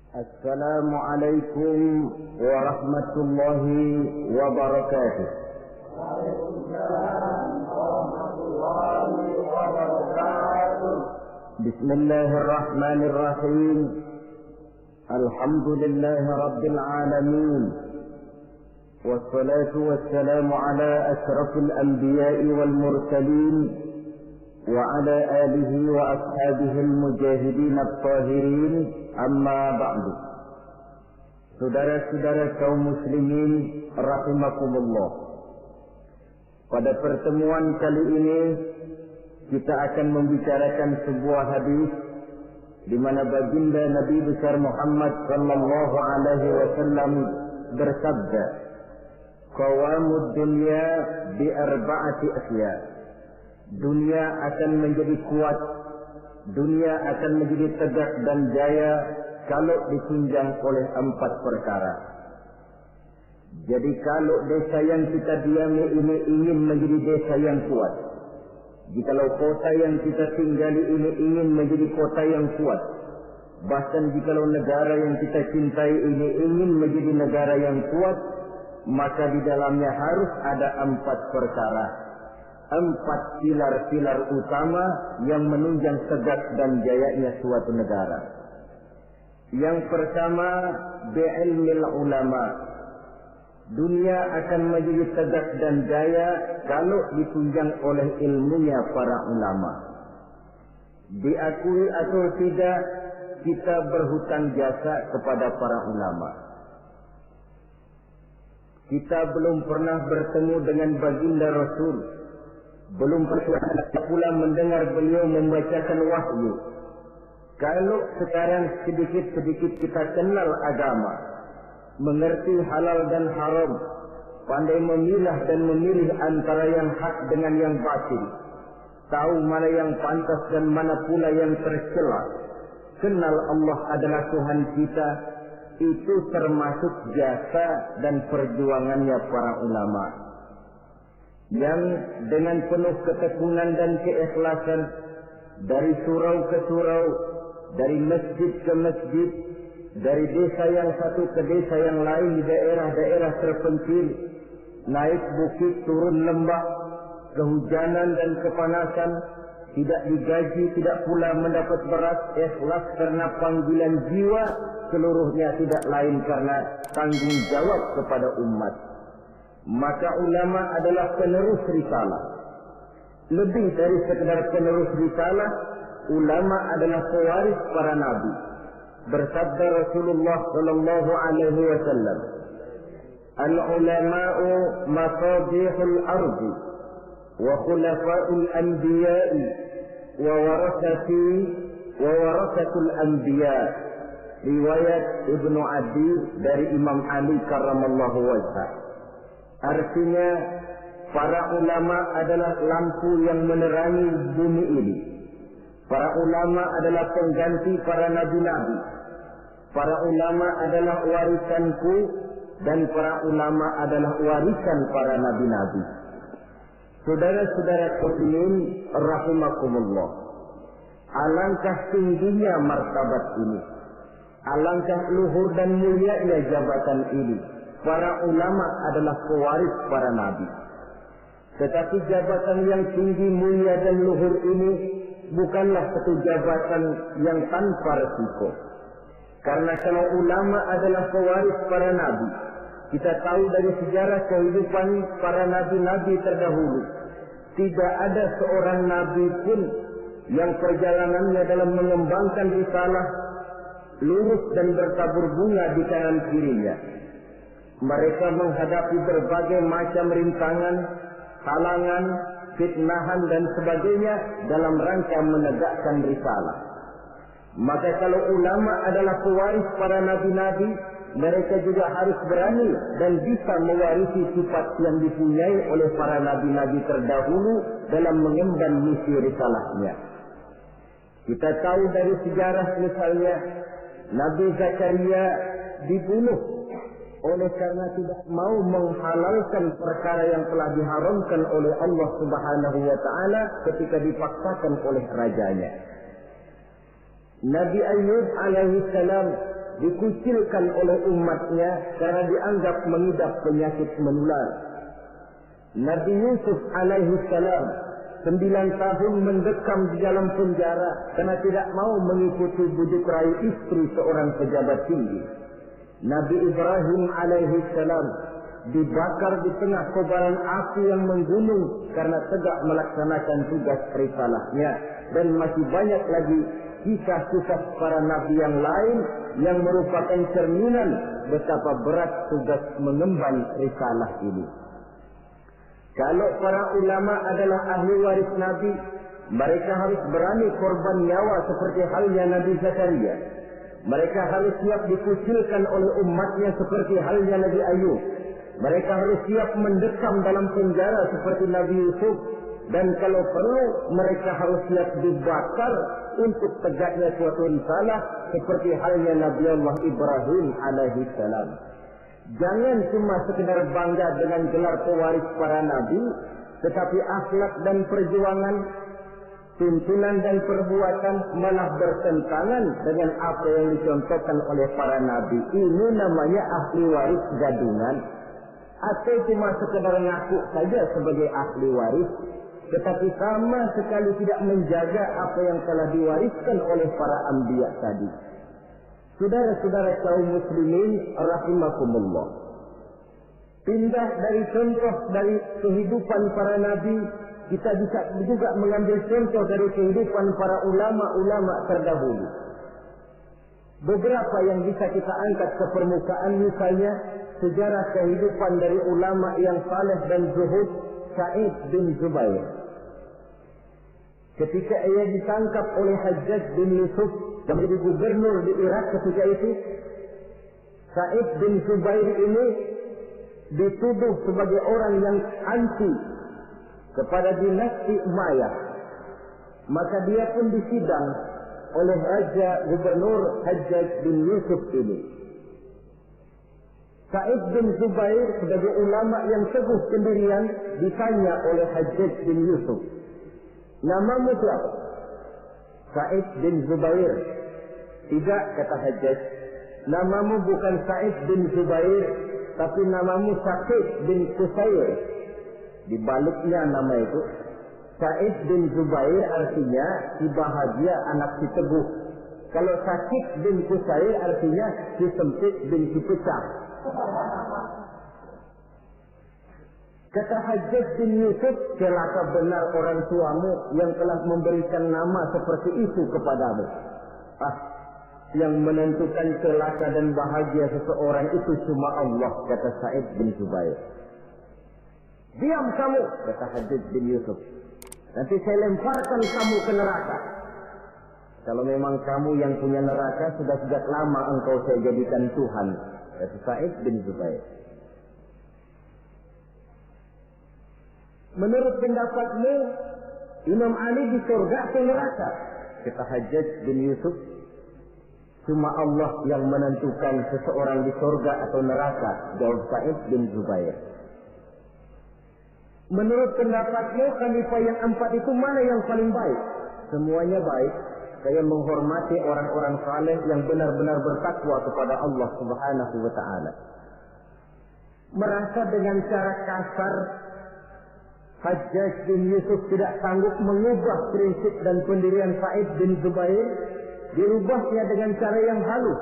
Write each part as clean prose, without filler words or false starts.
Assalamualaikum warahmatullahi wabarakatuh. Waalaikumsalam warahmatullahi wabarakatuh. Bismillahirrahmanirrahim. Alhamdulillahi rabbil alamin. Wassalatu wassalamu ala asyrafil anbiya'i wal mursalin wa ala alihi wa ashabihi al-mujahidin at-tahirin. Amma ba'du. Saudara-saudara kaum muslimin rahimakumullah. Pada pertemuan kali ini kita akan membicarakan sebuah hadis di mana baginda Nabi besar Muhammad sallallahu alaihi wasallam bersabda, "Qawamud dunya bi arba'ati asya." Dunia akan menjadi kuat, dunia akan menjadi tegak dan jaya kalau ditunjang oleh 4 perkara. Jadi kalau desa yang kita diami ini ingin menjadi desa yang kuat, jikalau kota yang kita tinggali ini ingin menjadi kota yang kuat, bahkan jikalau negara yang kita cintai ini ingin menjadi negara yang kuat, maka di dalamnya harus ada 4 perkara. 4 pilar-pilar utama yang menunjang tegak dan jayanya suatu negara. Yang pertama, bi'ilmil ulama. Dunia akan menjadi tegak dan jaya kalau ditunjang oleh ilmunya para ulama. Diakui atau tidak, kita berhutang jasa kepada para ulama. Kita belum pernah bertemu dengan baginda Rasul, belum pernah pula mendengar beliau membacakan wahyu. Kalau sekarang sedikit-sedikit kita kenal agama, mengerti halal dan haram, pandai memilah dan memilih antara yang hak dengan yang batil, tahu mana yang pantas dan mana pula yang tercela, kenal Allah adalah Tuhan kita, itu termasuk jasa dan perjuangannya para ulama. Yang dengan penuh ketekunan dan keikhlasan, dari surau ke surau, dari masjid ke masjid, dari desa yang satu ke desa yang lain di daerah-daerah terpencil, naik bukit turun lembah, kehujanan dan kepanasan, tidak digaji, tidak pula mendapat beras, ikhlas karena panggilan jiwa, seluruhnya tidak lain karena tanggung jawab kepada umat. Maka ulama adalah penerus risalah. Lebih dari sekedar penerus risalah, ulama adalah pewaris para nabi. Bersabda Rasulullah sallallahu alaihi wasallam, "Al-ulama'u masabihul ardi wa khulafa'ul anbiya'i wa warasatul anbiya'." Riwayat Ibnu Adi dari Imam Ali karramallahu wajhah. Artinya, para ulama adalah lampu yang menerangi bumi ini. Para ulama adalah pengganti para nabi-nabi. Para ulama adalah warisanku dan para ulama adalah warisan para nabi-nabi. Saudara-saudara sekalian rahimakumullah. Alangkah tingginya martabat ini. Alangkah luhur dan mulianya jabatan ini. Para ulama adalah pewaris para nabi. Tetapi jabatan yang tinggi, mulia dan luhur ini bukanlah satu jabatan yang tanpa resiko. Karena kalau ulama adalah pewaris para nabi, kita tahu dari sejarah kehidupan para nabi-nabi terdahulu, tidak ada seorang nabi pun yang perjalanannya dalam mengembangkan risalah lurus dan bertabur bunga di kanan kirinya. Mereka menghadapi berbagai macam rintangan, halangan, fitnahan dan sebagainya dalam rangka menegakkan risalah. Maka kalau ulama adalah pewaris para nabi-nabi, mereka juga harus berani dan bisa mewarisi sifat yang dipunyai oleh para nabi-nabi terdahulu dalam mengemban misi risalahnya. Kita tahu dari sejarah misalnya, Nabi Zakaria dibunuh oleh karena tidak mau menghalalkan perkara yang telah diharamkan oleh Allah Subhanahu wa taala ketika dipaksakan oleh rajanya. Nabi Ayub alaihi salam dikucilkan oleh umatnya karena dianggap mengidap penyakit menular. Nabi Yusuf alaihi salam 9 tahun mendekam di dalam penjara karena tidak mau mengikuti bujuk rayu istri seorang pejabat tinggi. Nabi Ibrahim alaihi salam dibakar di tengah kobaran api yang menggunung karena tegak melaksanakan tugas risalahnya. Dan masih banyak lagi kisah-kisah para nabi yang lain yang merupakan cerminan betapa berat tugas mengemban risalah ini. Kalau para ulama adalah ahli waris Nabi, mereka harus berani korban nyawa seperti halnya Nabi Zakaria. Mereka harus siap dikucilkan oleh umatnya seperti halnya Nabi Ayub. Mereka harus siap mendekam dalam penjara seperti Nabi Yusuf. Dan kalau perlu, mereka harus siap dibakar untuk tegaknya suatu risalah seperti halnya Nabi Allah Ibrahim alaihi salam. Jangan cuma sekedar bangga dengan gelar pewaris para nabi, tetapi akhlak dan perjuangan, tuntunan dan perbuatan malah bertentangan dengan apa yang dicontohkan oleh para nabi. Ini namanya ahli waris gadungan. Atau cuma sekedar ngaku saja sebagai ahli waris, tetapi sama sekali tidak menjaga apa yang telah diwariskan oleh para anbiya tadi. Saudara-saudara kaum muslimin rahimakumullah. Pindah dari contoh dari kehidupan para nabi, kita bisa juga mengambil contoh dari kehidupan para ulama-ulama terdahulu. Beberapa yang bisa kita angkat ke permukaan, misalnya sejarah kehidupan dari ulama yang saleh dan zuhud, Sa'id bin Zubair. Ketika ia ditangkap oleh Hajjaj bin Yusuf yang menjadi gubernur di Irak ketika itu, Sa'id bin Zubair ini dituduh sebagai orang yang anti kepada dinasti Umayyah. Maka dia pun disidang oleh Raja Gubernur Hajjaj bin Yusuf ini. Sa'id bin Zubair sebagai ulama yang teguh pendirian ditanya oleh Hajjaj bin Yusuf, "Namamu siapa?" "Sa'id bin Zubair." "Tidak," kata Hajjaj, "namamu bukan Sa'id bin Zubair, tapi namamu Sa'id bin Qusair." Dibaliknya nama itu. Sa'id bin Zubair artinya si bahagia, anak si teguh. Kalau Sa'id bin Qusair artinya si sempit bin si pecah. Kata Hajjaj bin Yusuf, "Celaka benar orang tuamu yang telah memberikan nama seperti itu kepadamu." Yang menentukan celaka dan bahagia seseorang itu cuma Allah, kata Sa'id bin Zubair. "Diam kamu," kata Hajjaj bin Yusuf. "Nanti saya lemparkan kamu ke neraka. Kalau memang kamu yang punya neraka, sudah sejak lama engkau saya jadikan Tuhan," kata Sa'id bin Zubair. "Menurut pendapatmu, Imam Ali di surga atau neraka?" kata Hajjaj bin Yusuf. "Cuma Allah yang menentukan seseorang di surga atau neraka," jawab Sa'id bin Zubair. "Menurut pendapatmu, khalifah yang 4 itu mana yang paling baik?" "Semuanya baik. Saya menghormati orang-orang saleh yang benar-benar bertakwa kepada Allah Subhanahu wa ta'ala." Merasa dengan cara kasar, Hajjaj bin Yusuf tidak sanggup mengubah prinsip dan pendirian Sa'id bin Zubair. Dirubahnya dengan cara yang halus.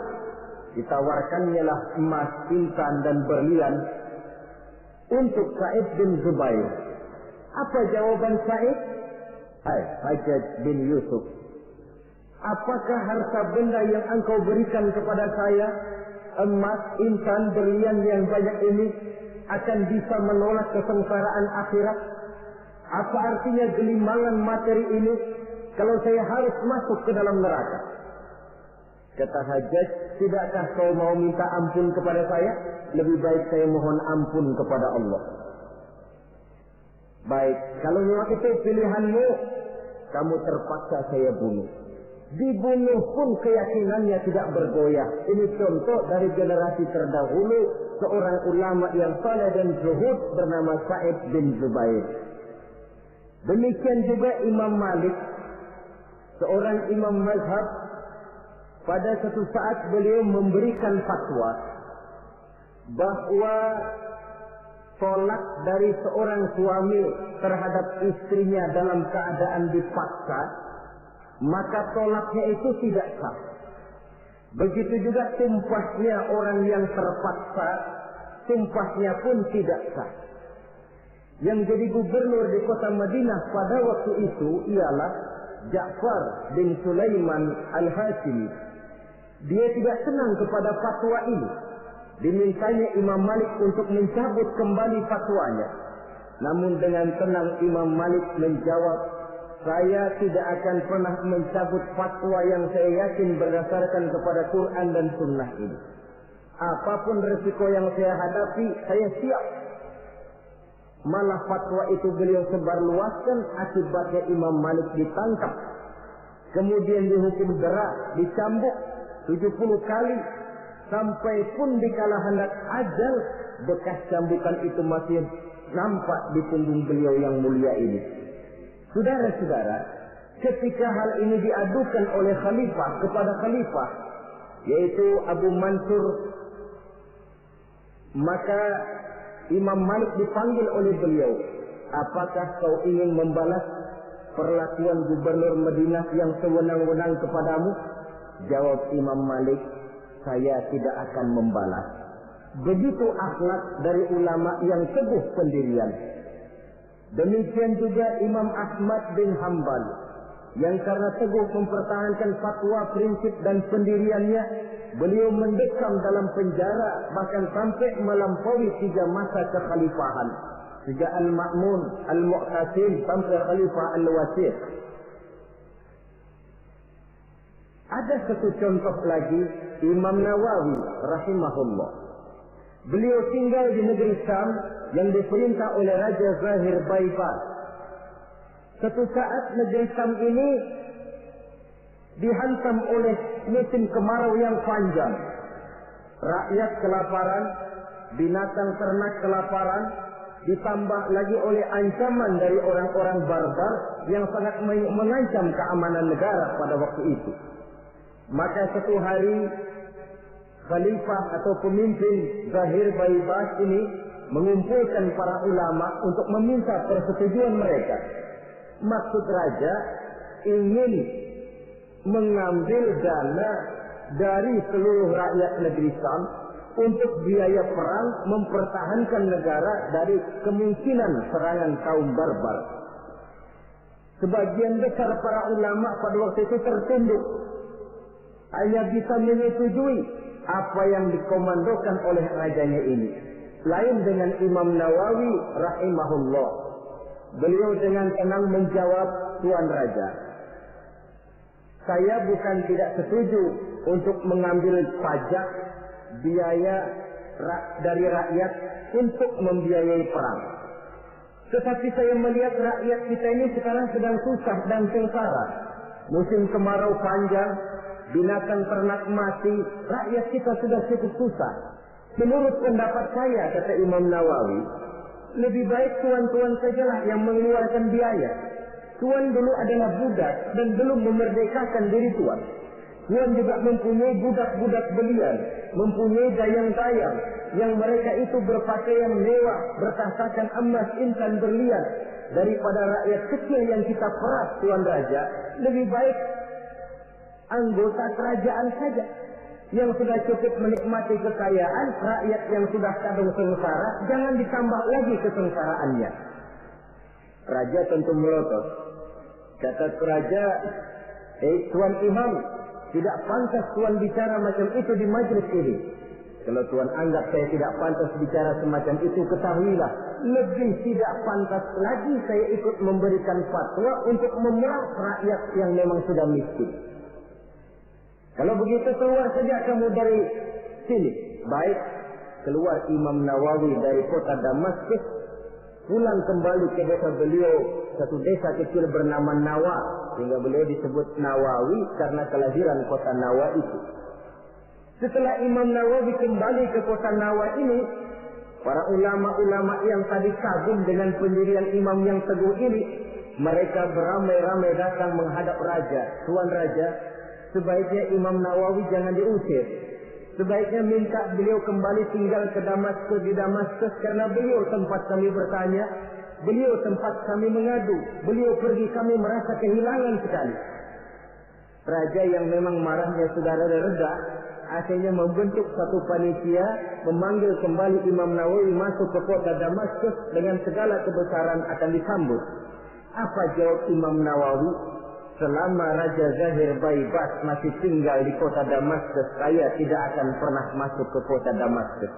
Ditawarkannya lah emas, intan dan berlian untuk Sa'id bin Zubair. Apa jawaban Sa'id? "Hai Hajjaj bin Yusuf, apakah harta benda yang engkau berikan kepada saya, emas, intan, berlian yang banyak ini, akan bisa menolak kesengsaraan akhirat? Apa artinya gelimangan materi ini kalau saya harus masuk ke dalam neraka?" Kata Hajjaj, "Tidakkah kau mau minta ampun kepada saya? Lebih baik saya mohon ampun kepada Allah." "Baik, kalau memang itu pilihanmu, kamu terpaksa saya bunuh." Dibunuh pun keyakinannya tidak bergoyah. Ini contoh dari generasi terdahulu, seorang ulama yang saleh dan zuhud bernama Sa'id bin Zubair. Demikian juga Imam Malik, seorang imam mazhab, pada suatu saat beliau memberikan fatwa bahwa tolak dari seorang suami terhadap istrinya dalam keadaan dipaksa, maka tolaknya itu tidak sah. Begitu juga sumpahnya orang yang terpaksa, sumpahnya pun tidak sah. Yang jadi gubernur di kota Madinah pada waktu itu ialah Ja'far bin Sulaiman Al-Hashimi. Dia tidak senang kepada fatwa ini. Dimintanya Imam Malik untuk mencabut kembali fatwanya. Namun dengan tenang Imam Malik menjawab, saya tidak akan pernah mencabut fatwa yang saya yakin berdasarkan kepada Quran dan Sunnah ini. Apapun resiko yang saya hadapi, saya siap. Malah fatwa itu beliau sebarluaskan, akibatnya Imam Malik ditangkap. Kemudian dihukum dera, dicambuk 70 kali. Sampai pun dikala hendak ajal, bekas cambukan itu masih nampak di punggung beliau yang mulia ini. Saudara-saudara, ketika hal ini diadukan oleh khalifah kepada khalifah, yaitu Abu Mansur, maka Imam Malik dipanggil oleh beliau. Apakah kau ingin membalas perlakuan gubernur Madinah yang sewenang-wenang kepadamu? Jawab Imam Malik, saya tidak akan membalas. Begitu akhlak dari ulama yang teguh pendirian. Demikian juga Imam Ahmad bin Hanbal, yang karena teguh mempertahankan fatwa, prinsip dan pendiriannya, beliau mendekam dalam penjara bahkan sampai melampaui 3 masa kekhalifahan. Sejak Al-Ma'mun, Al-Mu'tasim sampai Khalifah Al-Wasir. Ada satu contoh lagi, Imam Nawawi rahimahullah. Beliau tinggal di negeri Syam yang diperintah oleh Raja Zahir Baibas. Suatu saat negeri Syam ini dihantam oleh musim kemarau yang panjang. Rakyat kelaparan, binatang ternak kelaparan, ditambah lagi oleh ancaman dari orang-orang barbar yang sangat mengancam keamanan negara pada waktu itu. Maka satu hari khalifah atau pemimpin Zahir Baibas ini mengumpulkan para ulama untuk meminta persetujuan mereka. Maksud raja ingin mengambil dana dari seluruh rakyat negeri Syam untuk biaya perang mempertahankan negara dari kemungkinan serangan kaum barbar. Sebagian besar para ulama pada waktu itu tertunduk, hanya bisa menyetujui apa yang dikomandokan oleh rajanya ini. Lain dengan Imam Nawawi rahimahullah. Beliau dengan tenang menjawab, Tuan Raja, saya bukan tidak setuju untuk mengambil pajak biaya dari rakyat untuk membiayai perang. Tetapi saya melihat rakyat kita ini sekarang sedang susah dan sengsara. Musim kemarau panjang, binatang ternak mati, rakyat kita sudah cukup susah. Menurut pendapat saya, kata Imam Nawawi, lebih baik tuan-tuan sajalah yang mengeluarkan biaya. Tuan dulu adalah budak dan belum memerdekakan diri tuan. Tuan juga mempunyai budak-budak belian, mempunyai dayang-dayang yang mereka itu berpakaian mewah, bertasakan emas, intan, berlian. Daripada rakyat kecil yang kita peras, Tuan Raja, lebih baik anggota kerajaan saja yang sudah cukup menikmati kekayaan. Rakyat yang sudah kadung sengsara, jangan ditambah lagi kesengsaraannya. Raja tentu melotot. Kata raja, Tuan Imam, tidak pantas Tuan bicara macam itu di majlis ini. Kalau Tuan anggap saya tidak pantas bicara semacam itu, ketahuilah, lebih tidak pantas lagi saya ikut memberikan fatwa untuk memeras rakyat yang memang sudah miskin. Kalau begitu keluar saja kamu dari sini. Baik, keluar Imam Nawawi dari kota Damaskus, pulang kembali ke desa beliau, satu desa kecil bernama Nawa, sehingga beliau disebut Nawawi karena kelahiran kota Nawa itu. Setelah Imam Nawawi kembali ke kota Nawa ini, para ulama-ulama yang tadi kagum dengan pendirian imam yang teguh ini, mereka beramai-ramai datang menghadap raja. Tuan Raja, sebaiknya Imam Nawawi jangan diusir. Sebaiknya minta beliau kembali tinggal ke Damaskus, di Damaskus, karena beliau tempat kami bertanya, beliau tempat kami mengadu, beliau pergi kami merasa kehilangan sekali. Raja yang memang marahnya sudah reda, akhirnya membentuk satu panitia, memanggil kembali Imam Nawawi masuk ke kota Damaskus dengan segala kebesaran akan disambut. Apa jawab Imam Nawawi? Selama Raja Zahir Baibas masih tinggal di kota Damaskus, saya tidak akan pernah masuk ke kota Damaskus.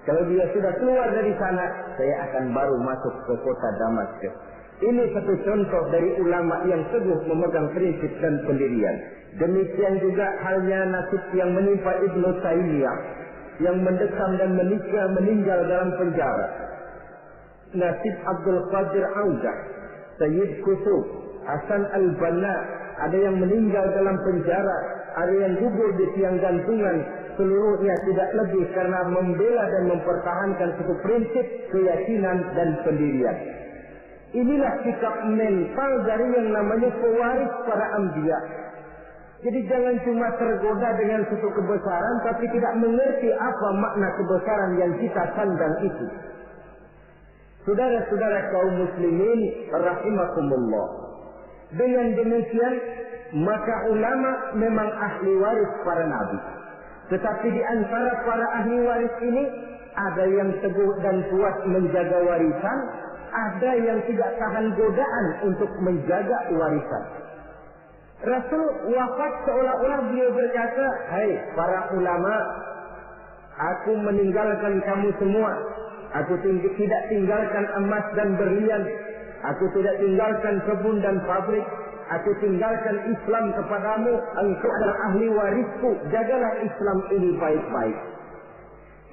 Kalau dia sudah keluar dari sana, saya akan baru masuk ke kota Damaskus. Ini satu contoh dari ulama yang teguh memegang prinsip dan pendirian. Demikian juga halnya nasib yang menimpa Ibnu Taimiyah, yang mendekam dan meninggal dalam penjara. Nasib Abdul Qadir Audah, Sayyid Qutb, Hasan al-Banna, ada yang meninggal dalam penjara, ada yang gugur di tiang gantungan, seluruhnya tidak lebih karena membela dan mempertahankan suatu prinsip, keyakinan dan pendirian. Inilah sikap mental dari yang namanya pewaris para anbiya. Jadi jangan cuma tergoda dengan suatu kebesaran tapi tidak mengerti apa makna kebesaran yang kita sandang itu. Saudara-saudara kaum muslimin rahimakumullah. Dengan demikian maka ulama memang ahli waris para nabi. Tetapi di antara para ahli waris ini ada yang teguh dan kuat menjaga warisan, ada yang tidak tahan godaan untuk menjaga warisan. Rasul wafat seolah-olah beliau berkata, "Hai para ulama, aku meninggalkan kamu semua. Aku tidak tinggalkan emas dan berlian. Aku tidak tinggalkan kebun dan pabrik. Aku tinggalkan Islam kepadamu. Engkau adalah ahli warisku. Jagalah Islam ini baik-baik."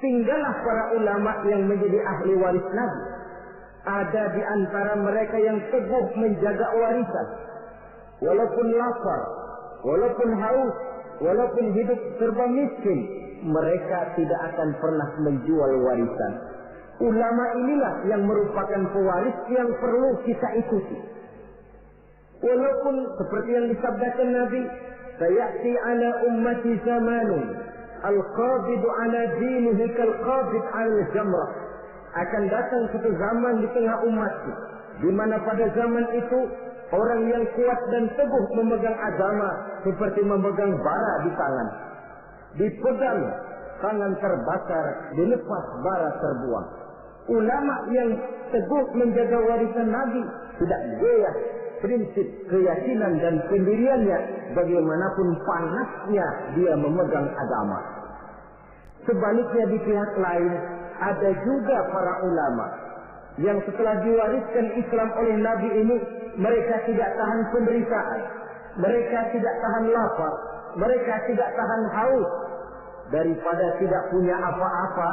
Tinggallah para ulama yang menjadi ahli waris Nabi. Ada di antara mereka yang teguh menjaga warisan. Walaupun lapar, walaupun haus, walaupun hidup serba miskin, mereka tidak akan pernah menjual warisan. Ulama inilah yang merupakan pewaris yang perlu kita ikuti. Walaupun seperti yang disabdakan Nabi, "Sayati ala ummati zamanun, al-qabidu ala dinihi kal-qabid ala jamrah." Akan datang satu zaman di tengah umatku, di mana pada zaman itu orang yang kuat dan teguh memegang agama seperti memegang bara di tangan. Dipegang, tangan terbakar, dilepas bara terbuang. Ulama yang teguh menjaga warisan Nabi tidak goyah prinsip, keyakinan dan pendiriannya bagaimanapun panasnya dia memegang agama. Sebaliknya di pihak lain ada juga para ulama yang setelah diwariskan Islam oleh Nabi ini, mereka tidak tahan penderitaan, mereka tidak tahan lapar, mereka tidak tahan haus. Daripada tidak punya apa-apa,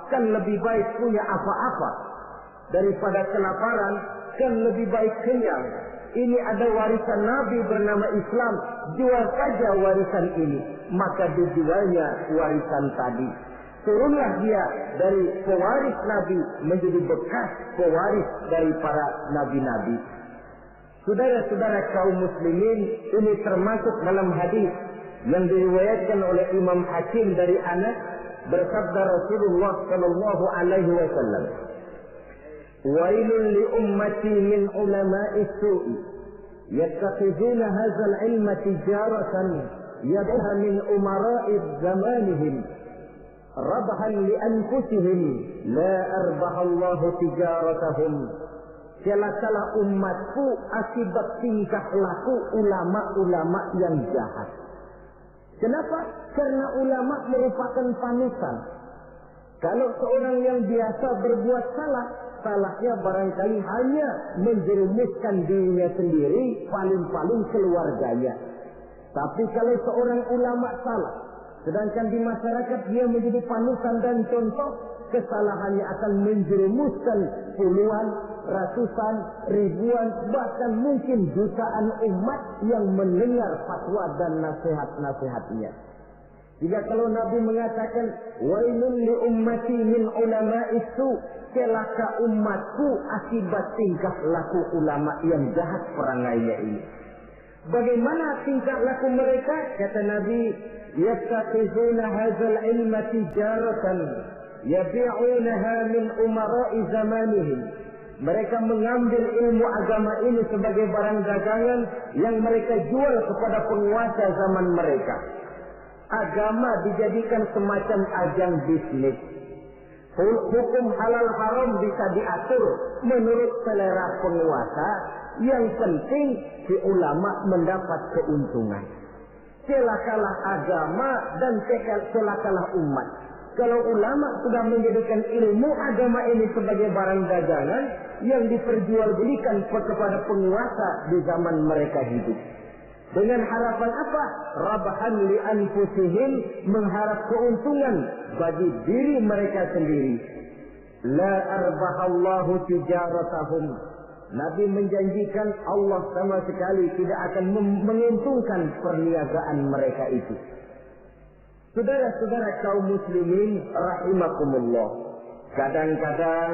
kan lebih baik punya apa-apa. Daripada kelaparan, kan lebih baik kenyang. Ini ada warisan Nabi bernama Islam, jual saja warisan ini. Maka dijualnya warisan tadi. Turunlah dia dari pewaris Nabi menjadi bekas pewaris dari para nabi-nabi. Saudara-saudara kaum muslimin, ini termasuk dalam hadis yang diriwayatkan oleh Imam Hakim dari Anas, bersabda Rasulullah sallallahu alaihi wasallam, "Wailun li ummati min ulama'i su'i yattakhizuna hadzal ilma tijaratan yadha min umara'i zamanihim rabhan li anfusihim la arbahallahu tijaratahum." Celakalah umatku akibat tingkah laku ulama-ulama yang jahat. Kenapa? Karena ulama merupakan panutan. Kalau seorang yang biasa berbuat salah, salahnya barangkali hanya menjerumuskan dirinya sendiri, paling-paling keluarganya. Tapi kalau seorang ulama salah, sedangkan di masyarakat dia menjadi panutan dan contoh, kesalahannya akan menjerumuskan puluhan, ratusan, ribuan, bahkan mungkin jutaan umat yang mendengar fatwa dan nasihat-nasihatnya. Jika kalau Nabi mengatakan, "Wailun li ummati min ulama'is su'," celaka umatku akibat tingkah laku ulama yang jahat perangainya ini. Bagaimana tingkah laku mereka? Kata Nabi, yattaqizuna hadzal ilma tijaratan yabi'unaha min umara'i zamanihim. Mereka mengambil ilmu agama ini sebagai barang dagangan yang mereka jual kepada penguasa zaman mereka. Agama dijadikan semacam ajang bisnis. Hukum halal haram bisa diatur menurut selera penguasa. Yang penting si ulama mendapat keuntungan. Celakalah agama dan celakalah umat. Kalau ulama sudah menjadikan ilmu agama ini sebagai barang dagangan yang diperjualbelikan kepada penguasa di zaman mereka hidup. Dengan harapan apa? Rabahan li anfusihim, mengharap keuntungan bagi diri mereka sendiri. La arbahallahu tijaratahum. Nabi menjanjikan Allah sama sekali tidak akan menguntungkan perniagaan mereka itu. Saudara-saudara kaum muslimin rahimakumullah. Kadang-kadang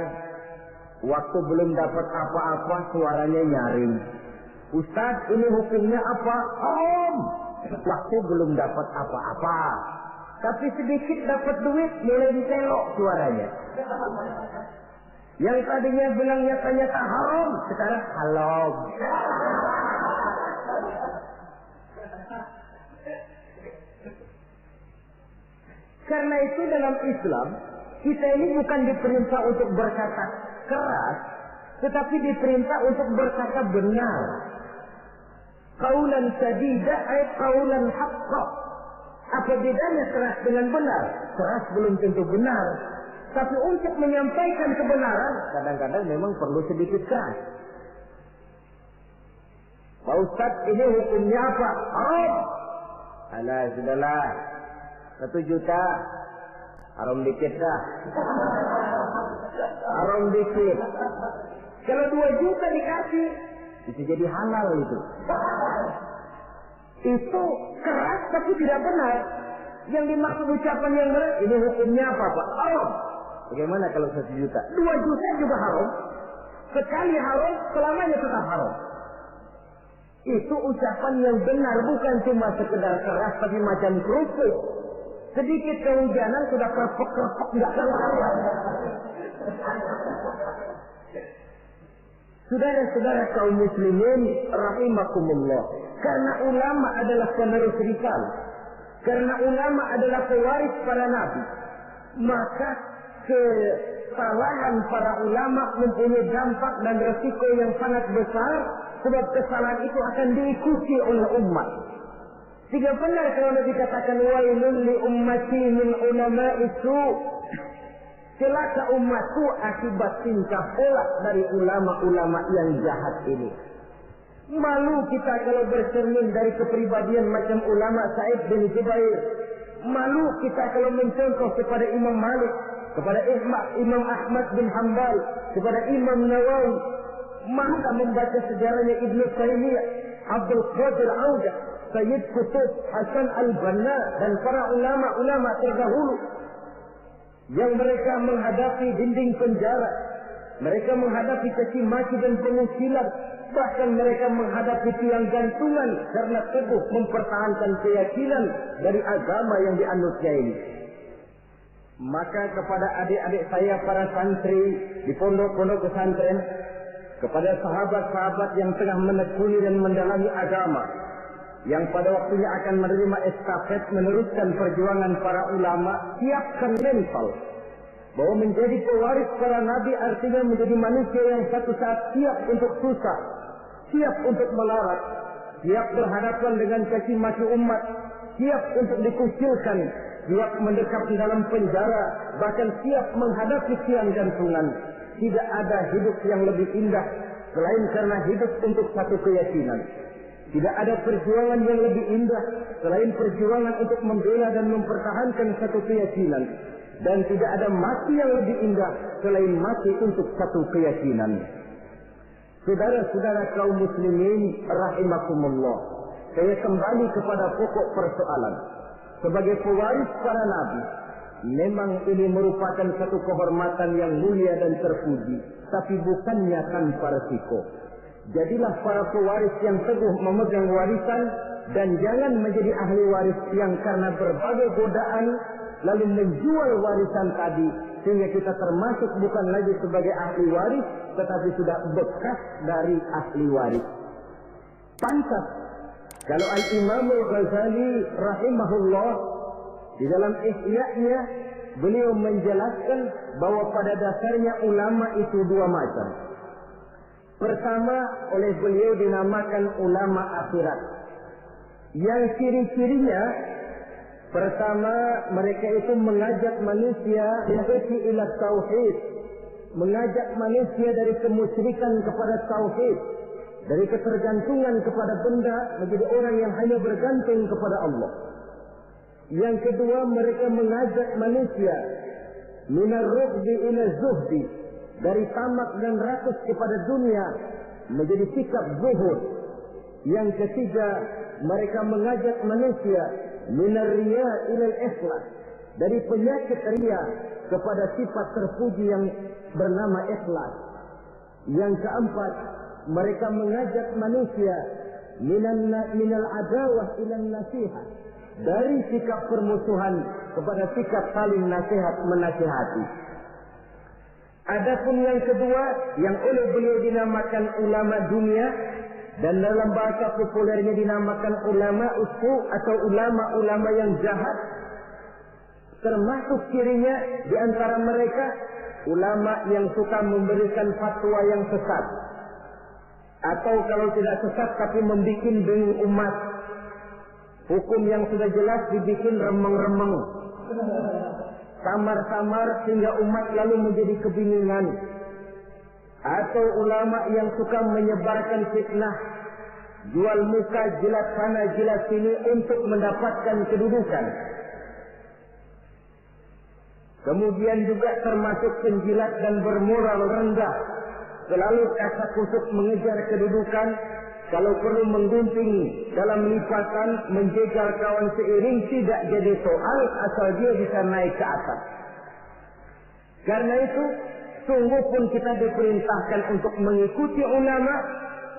waktu belum dapat apa-apa suaranya nyaring. Ustaz, ini hukumnya apa? Waktu belum dapat apa-apa. Tapi sedikit dapat duit mulai ditelok suaranya. Yang tadinya bilang nyata-nyata haram, sekarang halal. Karena itu dalam Islam, kita ini bukan diperintah untuk berkata keras, tetapi diperintah untuk berkata benar. Qaulan sadida ay qaulan haqqa. Apa bedanya keras dengan benar? Keras belum tentu benar. Tapi untuk menyampaikan kebenaran, kadang-kadang memang perlu sedikit keras. Pak Ustaz, ini hukumnya apa? Haram. Alah, sudahlah. 1 juta. Haram dikit dah. Haram dikit. Kalau 2 juta dikasih, bisa jadi halal itu. Itu keras tapi tidak benar. Yang dimaksud ucapan yang benar, ini hukumnya apa Pak? Haram. Bagaimana kalau 1 juta? 2 juta juga haram. Sekali haram, selamanya tetap haram. Itu ucapan yang benar, bukan cuma sekedar keras, tapi macam kerupuk. Sedikit kehujanan sudah kerpek-kerpek, nggak keluar. Saudara-saudara kaum muslimin rahimakumullah. Karena ulama adalah penerus risalah. Karena ulama adalah pewaris para nabi. Maka kesalahan para ulama mempunyai dampak dan resiko yang sangat besar, sebab kesalahan itu akan diikuti oleh umat. Jika benar kalau dikatakan wailun li ummati min ulama'i su, celaka umatku akibat tingkah pola dari ulama-ulama yang jahat ini. Malu kita kalau bercermin dari kepribadian macam ulama Sa'id bin Jubair. Malu kita kalau mencontoh kepada Imam Malik, kepada Imam Ahmad bin Hanbal, kepada Imam Nawawi. Maka membaca sejarahnya Ibnu Taimiyah, Abdul Qadir Audah, Sayyid Qutb, Hasan al-Banna dan para ulama-ulama terdahulu yang mereka menghadapi dinding penjara, mereka menghadapi caci maki dan pengusilan, bahkan mereka menghadapi tiang gantungan karena teguh mempertahankan keyakinan dari agama yang dianutnya ini. Maka kepada adik-adik saya para santri di pondok-pondok pesantren, kepada sahabat-sahabat yang tengah menekuni dan mendalami agama, yang pada waktunya akan menerima estafet meneruskan perjuangan para ulama, siapkan mental bahwa menjadi pewaris para nabi artinya menjadi manusia yang satu saat siap untuk susah, siap untuk melarat, siap berhadapan dengan caci maki umat, siap untuk dikucilkan, siap mendekap di dalam penjara, bahkan siap menghadapi tiang gantungan. Tidak ada hidup yang lebih indah selain karena hidup untuk satu keyakinan. Tidak ada perjuangan yang lebih indah selain perjuangan untuk membela dan mempertahankan satu keyakinan. Dan tidak ada mati yang lebih indah selain mati untuk satu keyakinan. Saudara-saudara kaum muslimin rahimakumullah. Saya kembali kepada pokok persoalan. Sebagai pewaris para nabi, memang ini merupakan satu kehormatan yang mulia dan terpuji, tapi bukannya tanpa resiko. Jadilah para pewaris yang teguh memegang warisan dan jangan menjadi ahli waris yang karena berbagai godaan lalu menjual warisan tadi sehingga kita termasuk bukan lagi sebagai ahli waris tetapi sudah bekas dari ahli waris. Pantas kalau Al-Imam Al-Ghazali rahimahullah di dalam Ihya-nya beliau menjelaskan bahwa pada dasarnya ulama itu dua macam. Pertama, oleh beliau dinamakan ulama akhirat. Yang ciri-cirinya, pertama, mereka itu mengajak manusia ila tauhid, mengajak manusia dari kemusyrikan kepada tauhid, dari ketergantungan kepada benda menjadi orang yang hanya bergantung kepada Allah. Yang kedua, mereka mengajak manusia minar rughdi ila zuhdi, dari tamak dan rakus kepada dunia menjadi sikap zuhud. Yang ketiga, mereka mengajak manusia minar riya ila ikhlas, dari penyakit riya kepada sifat terpuji yang bernama ikhlas. Yang keempat, mereka mengajak manusia minal adawah ila nasihat, dari sikap permusuhan kepada sikap saling nasihat menasihati. Adapun yang kedua yang oleh beliau dinamakan ulama dunia dan dalam bahasa populernya dinamakan ulama usu atau ulama-ulama yang jahat, termasuk cirinya di antara mereka ulama yang suka memberikan fatwa yang sesat, atau kalau tidak sesat tapi membuat bingung umat. Hukum yang sudah jelas dibikin remeng-remeng, samar-samar sehingga umat lalu menjadi kebingungan. Atau ulama yang suka menyebarkan fitnah, jual muka, jilat sana, jilat sini untuk mendapatkan kedudukan. Kemudian juga termasuk penjilat dan bermoral rendah, selalu kasak kusuk mengejar kedudukan, kalau perlu menggunting dalam lipatan, menjegal kawan seiring, tidak jadi soal asal dia bisa naik ke atas. Karena itu, sungguh pun kita diperintahkan untuk mengikuti ulama.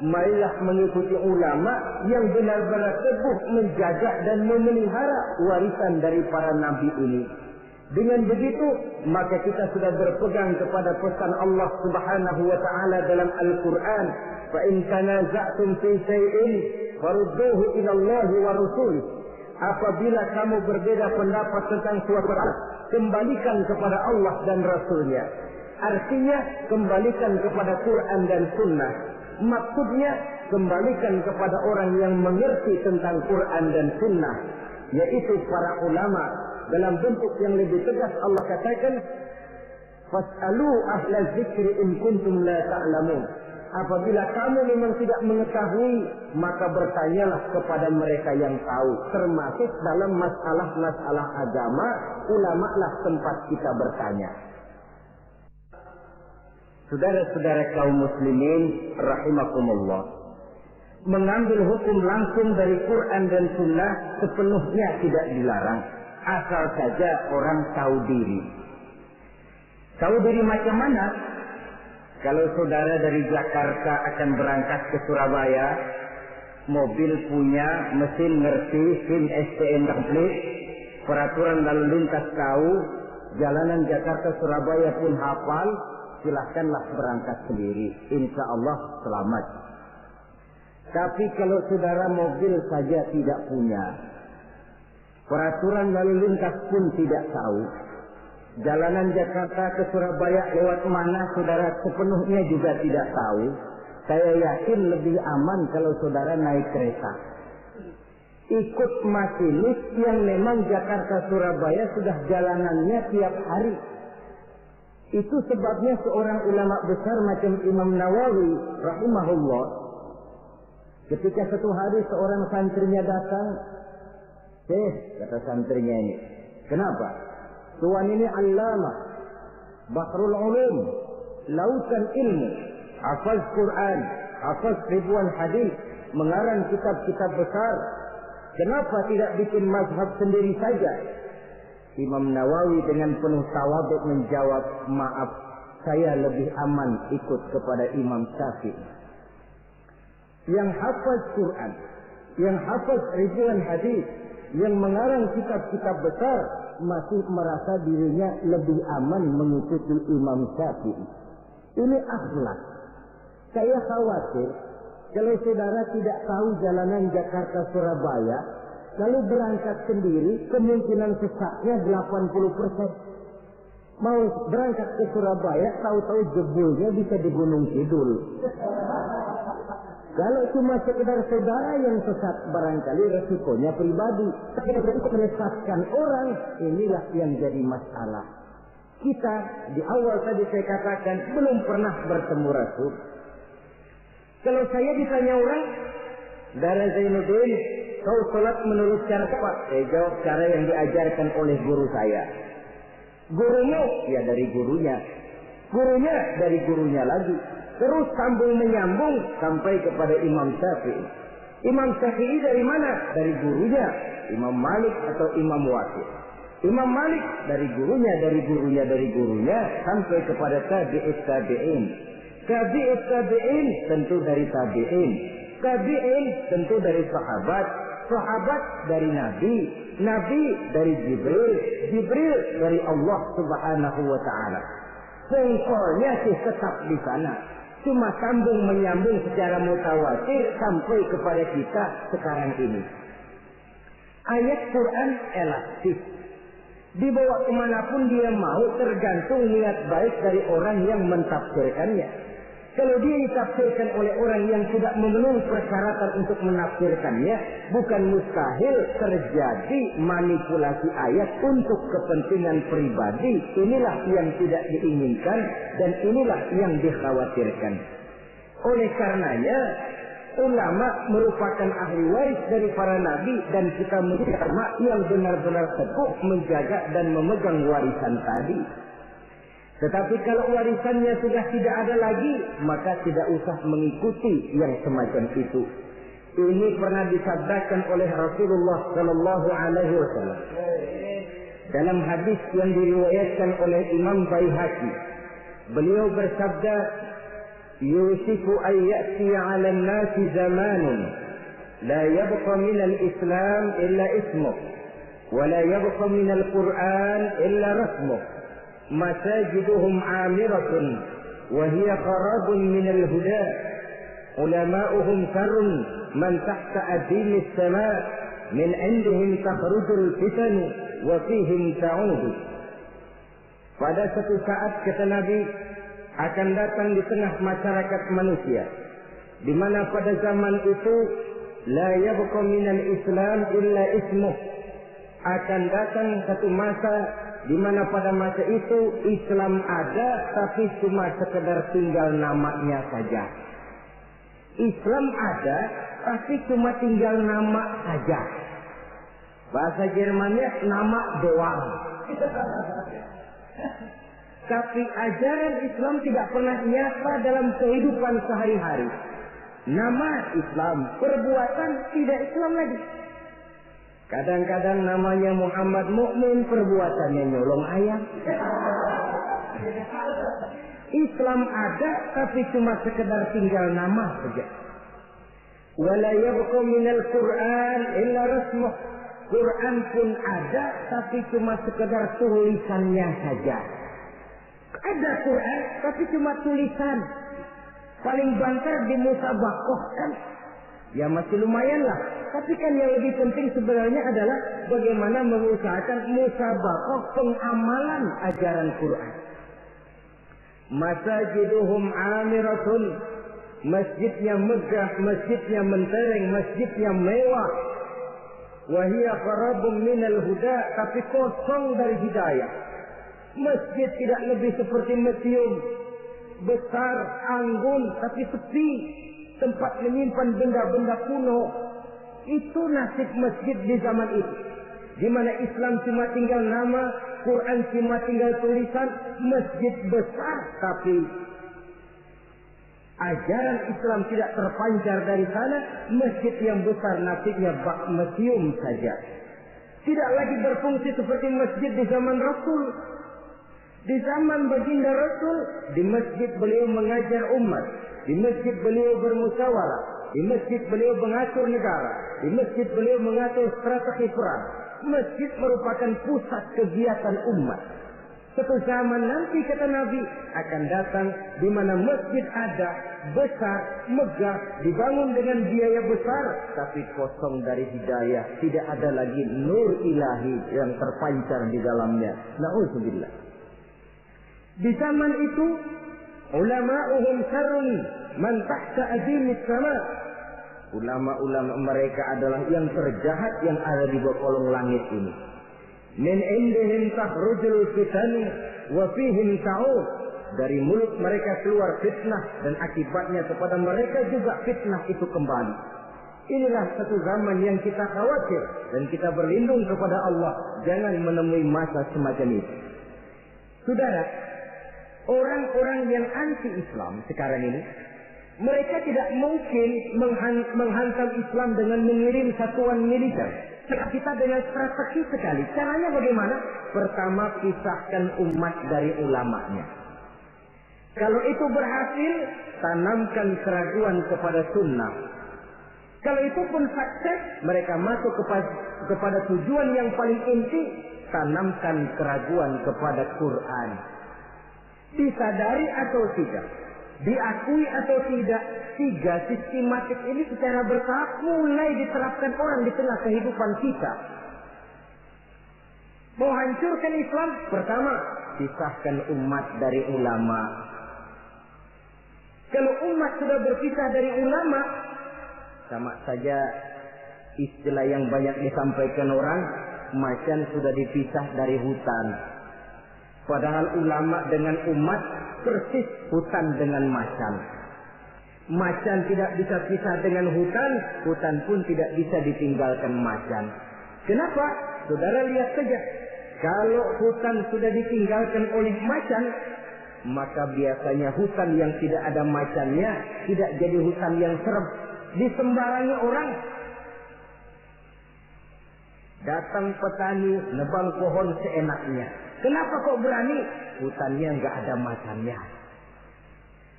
Marilah mengikuti ulama yang benar-benar teguh menjaga dan memelihara warisan dari para nabi ini. Dengan begitu, maka kita sudah berpegang kepada pesan Allah Subhanahu wa taala dalam Al-Qur'an, "Fa in tanaza'tum fi shay'in farudduhu ila Allah wa rasulih." Apabila kamu berbeda pendapat tentang suatu hal, kembalikan kepada Allah dan Rasulnya. Artinya, kembalikan kepada Quran dan Sunnah. Maksudnya, kembalikan kepada orang yang mengerti tentang Quran dan Sunnah, yaitu para ulama. Dalam bentuk yang lebih tegas Allah katakan, "Fas'alu ahla dzikri in kuntum la ta'lamun." Apabila kamu memang tidak mengetahui, maka bertanyalah kepada mereka yang tahu. Termasuk dalam masalah-masalah agama, ulama lah tempat kita bertanya. Saudara-saudara kaum muslimin rahimakumullah, mengambil hukum langsung dari Quran dan Sunnah sepenuhnya tidak dilarang, asal saja orang tahu diri. Tahu diri macam mana? Kalau saudara dari Jakarta akan berangkat ke Surabaya, mobil punya, mesin ngerti, SIM STN komplit, peraturan lalu lintas tahu, jalanan Jakarta Surabaya pun hafal, silahkanlah berangkat sendiri, insya Allah selamat. Tapi kalau saudara mobil saja tidak punya, peraturan lalu lintas pun tidak tahu, jalanan Jakarta ke Surabaya lewat mana saudara sepenuhnya juga tidak tahu, saya yakin lebih aman kalau saudara naik kereta. Ikut masinis yang memang Jakarta Surabaya sudah jalanannya tiap hari. Itu sebabnya seorang ulama besar macam Imam Nawawi rahimahullah, ketika satu hari seorang santrinya datang, kata santrinya ini, kenapa? Tuan ini allamah, bahrul ulum, lautan ilmu, hafaz Quran, hafaz ribuan hadis, mengarang kitab-kitab besar. Kenapa tidak bikin mazhab sendiri saja? Imam Nawawi dengan penuh tawadhu menjawab, maaf, saya lebih aman ikut kepada Imam Syafi'i. yang hafaz Quran, yang hafaz ribuan hadis, yang mengarang kitab-kitab besar, masih merasa dirinya lebih aman mengikuti Imam Syafi'i. Ini akhlak. Saya khawatir kalau saudara tidak tahu jalanan Jakarta Surabaya, lalu berangkat sendiri, kemungkinan sesatnya 80%. Mau berangkat ke Surabaya, tahu-tahu jebulnya bisa di Gunung Kidul. Kalau cuma sekedar saudara yang sesat, barangkali resikonya pribadi. Tapi untuk menyesatkan orang, inilah yang jadi masalah. Kita di awal tadi saya katakan belum pernah bertemu Rasul. Kalau saya ditanya orang, Dara Zainuddin, kau sholat menurut cara apa? Saya jawab cara yang diajarkan oleh guru saya. Gurunya, ya dari gurunya. Gurunya dari gurunya lagi. Terus sambung menyambung sampai kepada Imam Syafi'i. Imam Syafi'i dari mana? Dari gurunya. Imam Malik atau Imam Waqi'. Imam Malik dari gurunya, dari gurunya, dari gurunya sampai kepada tabi'ut tabi'in. Tabi'ut tabi'in tentu dari tabi'in. Tabi'in tentu dari sahabat. Sahabat dari Nabi. Nabi dari Jibril. Jibril dari Allah Subhanahu wa ta'ala. Pengkolnya sih tetap di sana. Cuma sambung menyambung secara mutawatir sampai kepada kita sekarang ini. Ayat Quran elastis. Dibawa kemanapun dia mau, tergantung niat baik dari orang yang mentafsirkannya. Kalau dia ditafsirkan oleh orang yang tidak memenuhi persyaratan untuk menafsirkannya, bukan mustahil terjadi manipulasi ayat untuk kepentingan pribadi. Inilah yang tidak diinginkan dan inilah yang dikhawatirkan. Oleh karenanya, ulama merupakan ahli waris dari para nabi dan kita menjadi ulama yang benar-benar teguh menjaga dan memegang warisan tadi. Tetapi kalau warisannya sudah tidak ada lagi, maka tidak usah mengikuti yang semacam itu. Ini pernah disabdakan oleh Rasulullah Sallallahu Alaihi Wasallam dalam hadis yang diriwayatkan oleh Imam Baihaqi. Beliau bersabda, "Yusifu an ya'ti 'ala an-nasi zamanun la yabqa min al-Islam illa ismuh, wa la yabqa min al-Qur'an illa rasmuh. Masajiduhum 'amiratun wa hiya kharabun min al-huda. Ulama'uhum sarrun man tahta adimi as-sama' min 'indihim takhrujul fitan wa fihim ta'udu." Pada suatu saat kata Nabi akan datang di tengah masyarakat manusia, di mana pada zaman itu la yabqa minal Islam illa ismuh. Akan datang satu masa di mana pada masa itu Islam ada tapi cuma sekedar tinggal namanya saja. Islam ada tapi cuma tinggal nama saja. Bahasa Jermannya nama doang. Tapi ajaran Islam tidak pernah nyata dalam kehidupan sehari-hari. Nama Islam, perbuatan tidak Islam lagi. Kadang-kadang namanya Muhammad Mukmin, perbuatannya nyolong ayam. Islam ada tapi cuma sekedar tinggal nama saja. Wala yabqa minal Qur'an illa rasmuh. Quran pun ada tapi cuma sekedar tulisannya saja. Ada Quran tapi cuma tulisan. Paling banter di musabaqah kan. Ya masih lumayan lah. Tapi kan yang lebih penting sebenarnya adalah bagaimana mengusahakan musabaqah pengamalan ajaran Quran. Masajiduhum 'amiratun. Masjidnya megah, masjidnya mentereng, masjidnya mewah. Wa hiya qarabun minal huda, tapi kosong dari hidayah. Masjid tidak lebih seperti museum, besar, anggun, tapi sepi, tempat menyimpan benda-benda kuno. Itu nasib masjid di zaman itu, di mana Islam cuma tinggal nama, Quran cuma tinggal tulisan. Masjid besar, tapi ajaran Islam tidak terpancar dari sana. Masjid yang besar nasibnya bak museum saja. Tidak lagi berfungsi seperti masjid di zaman Rasul. Di zaman baginda Rasul, di masjid beliau mengajar umat, di masjid beliau bermusyawarah, Di masjid beliau mengatur negara. Di masjid beliau mengatur strategi perang. Masjid merupakan pusat kegiatan umat. Suatu zaman nanti kata Nabi akan datang di mana masjid ada, besar, megah, dibangun dengan biaya besar, tapi kosong dari hidayah, tidak ada lagi nur ilahi yang terpancar di dalamnya. Na'udzubillah. Di zaman itu ulama'uhum syarrun man tahta azimis sama. Ulama-ulama mereka adalah yang terjahat yang ada di bawah kolong langit ini. Min indihim takhrujul fitan wa fihim ta'ud. Dari mulut mereka keluar fitnah dan akibatnya kepada mereka juga fitnah itu kembali. Inilah satu zaman yang kita khawatir dan kita berlindung kepada Allah jangan menemui masa semacam itu. Saudara, orang-orang yang anti-Islam sekarang ini, mereka tidak mungkin menghantam Islam dengan mengirim satuan militer. Kita dengan strategi sekali. Caranya bagaimana? Pertama, pisahkan umat dari ulamanya. Kalau itu berhasil, tanamkan keraguan kepada sunnah. Kalau itu pun sukses, mereka masuk kepada tujuan yang paling inti, tanamkan keraguan kepada Quran. Disadari atau tidak, diakui atau tidak, tiga sistematik ini secara bertahap mulai diterapkan orang di tengah kehidupan kita. Mau hancurkan Islam, pertama, pisahkan umat dari ulama. Kalau umat sudah berpisah dari ulama, sama saja istilah yang banyak disampaikan orang, macan sudah dipisah dari hutan. Padahal ulama dengan umat persis hutan dengan macan. Macan tidak bisa pisah dengan hutan, hutan pun tidak bisa ditinggalkan macan. Kenapa? Saudara lihat saja. Kalau hutan sudah ditinggalkan oleh macan, maka biasanya hutan yang tidak ada macannya tidak jadi hutan yang serem. Disembarangi orang. Datang petani nebang pohon seenaknya. Kenapa kok berani? Hutannya nggak ada macannya.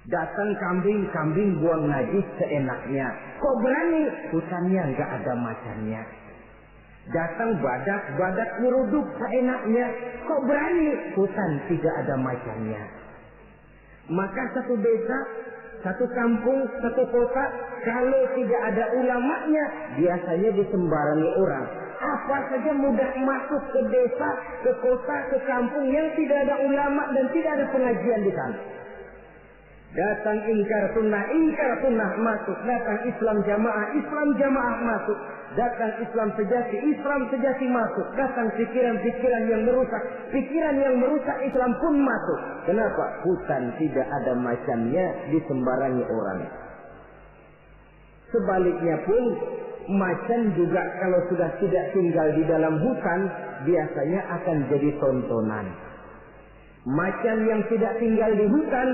Datang kambing buang najis seenaknya. Kok berani? Hutannya nggak ada macannya. Datang badak nyeruduk seenaknya. Kok berani? Hutan tidak ada macannya. Maka satu desa, satu kampung, satu kota, kalau tidak ada ulamanya, biasanya disembarangi orang. Apa saja mudah masuk ke desa, ke kota, ke kampung yang tidak ada ulama dan tidak ada pengajian di sana. Datang ingkar sunnah masuk. Datang Islam jamaah masuk. Datang Islam sejati masuk. Datang pikiran yang merusak Islam pun masuk. Kenapa? Hutan tidak ada macannya, disembarangi orang. Sebaliknya pun, macan juga kalau sudah tidak tinggal di dalam hutan, biasanya akan jadi tontonan. Macan yang tidak tinggal di hutan,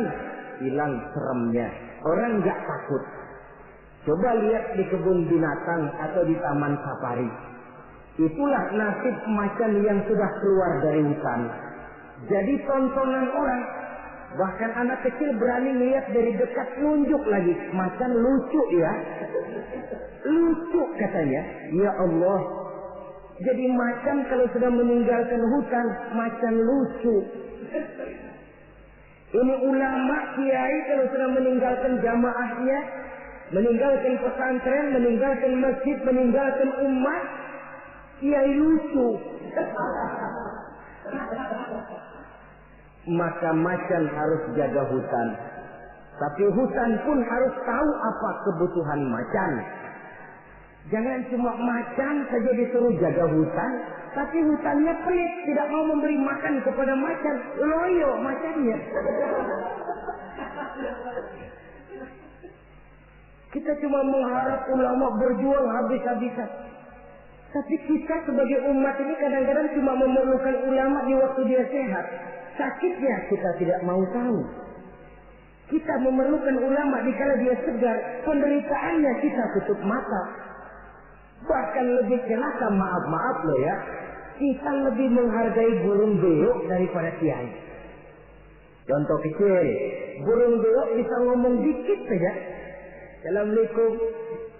hilang seremnya. Orang nggak takut. Coba lihat di kebun binatang atau di taman safari. Itulah nasib macan yang sudah keluar dari hutan. Jadi tontonan orang. Bahkan anak kecil berani lihat dari dekat, nunjuk lagi. Macan lucu ya. Lucu katanya. Ya Allah. Jadi macan kalau sudah meninggalkan hutan, macan lucu. Ini ulama kiai kalau sudah meninggalkan jamaahnya, meninggalkan pesantren, meninggalkan masjid, meninggalkan umat, kiai lucu. Maka macan harus jaga hutan. Tapi hutan pun harus tahu apa kebutuhan macan. Jangan cuma macan saja disuruh jaga hutan, tapi hutannya pelit, tidak mau memberi makan kepada macan. Loyo macannya. Kita cuma mengharap ulama berjuang habis-habisan. Tapi kita sebagai umat ini kadang-kadang cuma memerlukan ulama di waktu dia sehat. Sakitnya kita tidak mau tahu. Kita memerlukan ulama dikala dia segar. Penderitaannya kita tutup mata. Bahkan lebih celaka, maaf loh ya, kita lebih menghargai burung beo daripada kiai. Contoh kecil, burung beo bisa ngomong dikit saja, Assalamualaikum.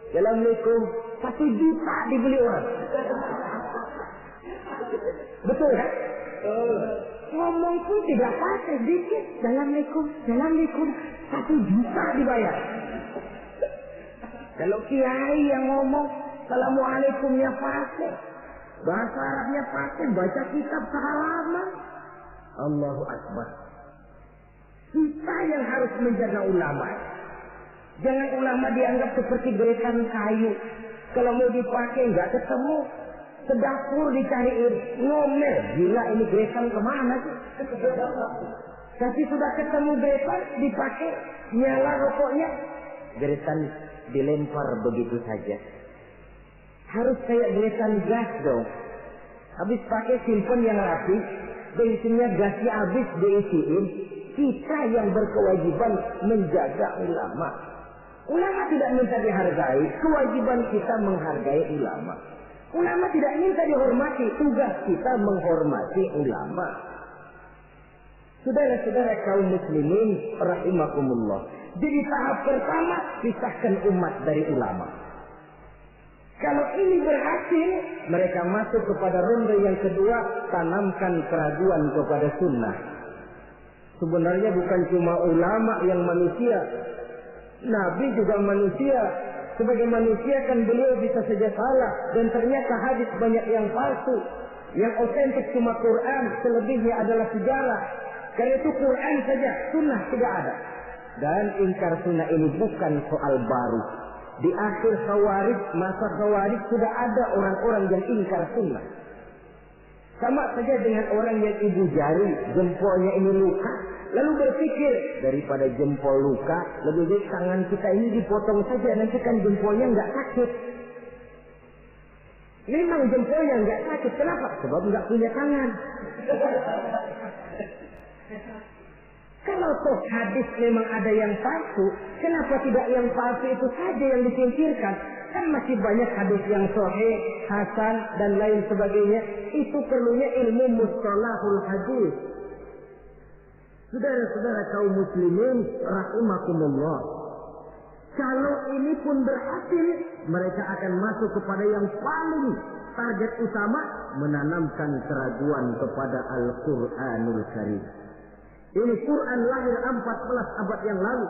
Assalamualaikum. 1 juta dibeli orang. Betul kan? Ngomong pun tidak pakai sedikit. Assalamualaikum. Assalamualaikum. 1 juta dibayar. Kalau kiai yang ngomong Assalamualaikumnya pakai, bahasa Arabnya pakai, baca kitab sehalaman. Allahu Akbar. Kita yang harus menjaga ulama. Jangan ulama dianggap seperti gerakan kayu. Kalau mau dipakai nggak ketemu, sedapur dicariin, ngomel. Gila ini gerakan kemana sih? Tapi sudah ketemu gerakan dipakai, nyala rokoknya, gerakan dilempar begitu saja. Harus kayak gerakan gas dong. Habis pakai simpen yang rapi, bensinnya gasnya habis diisiin. Kita yang berkewajiban menjaga ulama. Ulama tidak minta dihargai, kewajiban kita menghargai ulama. Ulama tidak minta dihormati, tugas kita menghormati ulama. Saudara-saudara kaum muslimin rahimakumullah. Jadi tahap pertama, pisahkan umat dari ulama. Kalau ini berhasil, mereka masuk kepada ronde yang kedua, tanamkan keraguan kepada sunnah. Sebenarnya bukan cuma ulama yang manusia, Nabi juga manusia. Sebagai manusia kan beliau bisa saja salah, dan ternyata hadis banyak yang palsu. Yang otentik cuma Quran, selebihnya adalah sejarah. Karena itu Quran saja, sunnah tidak ada. Dan ingkar sunnah ini bukan soal baru. Di akhir Khawarij, masa Khawarij sudah ada orang-orang yang ingkar sunnah. Sama saja dengan orang yang ibu jari, jempolnya ini luka, lalu berpikir daripada jempol luka, lebih baik tangan kita ini dipotong saja, nanti kan jempolnya nggak sakit. Memang jempolnya nggak sakit, kenapa? Sebab nggak punya tangan. Kalau toh hadis memang ada yang palsu, kenapa tidak yang palsu itu saja yang disingkirkan? Kan masih banyak hadis yang sahih, hasan, dan lain sebagainya. Itu perlunya ilmu mustalahul hadis. Saudara-saudara kaum muslimin rahimakumullah. Kalau ini pun berhasil, mereka akan masuk kepada yang paling target utama, menanamkan keraguan kepada Al-Quranul Karim. Ini Quran lahir 14 abad yang lalu